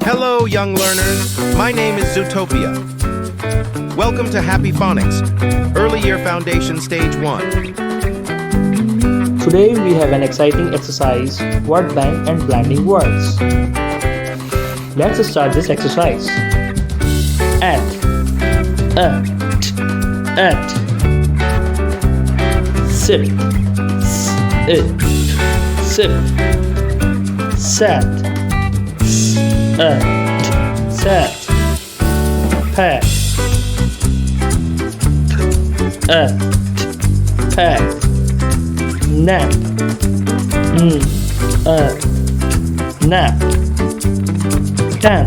Hello, young learners. My name is Zootopia. Welcome to Happy Phonics, Early Year Foundation Stage 1. Today we have an exciting exercise, word bank and blending words. Let's start this exercise. At sip, sip, sat, sat, pat, pat, nap, nap, tan,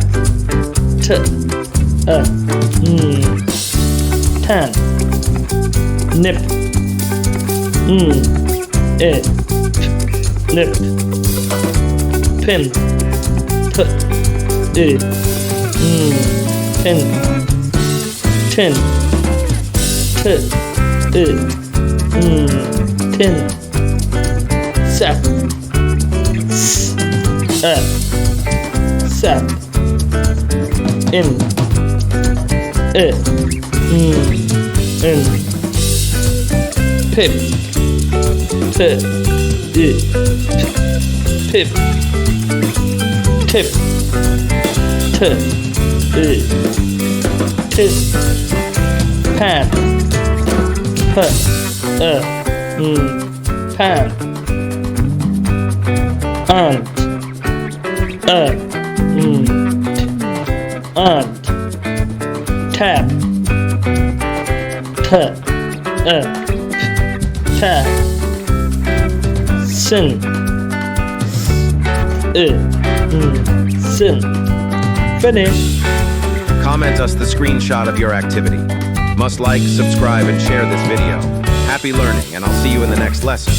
tan, nip, nip, pin, pin, tin, tin, sap, sap, in, pip, pip, pip, tip, tip, tip, pan, pan, aunt, aunt, tap, tap, tap, sin, sin. Finish. Comment us the screenshot of your activity. Must like, subscribe, and share this video. Happy learning, and I'll see you in the next lesson.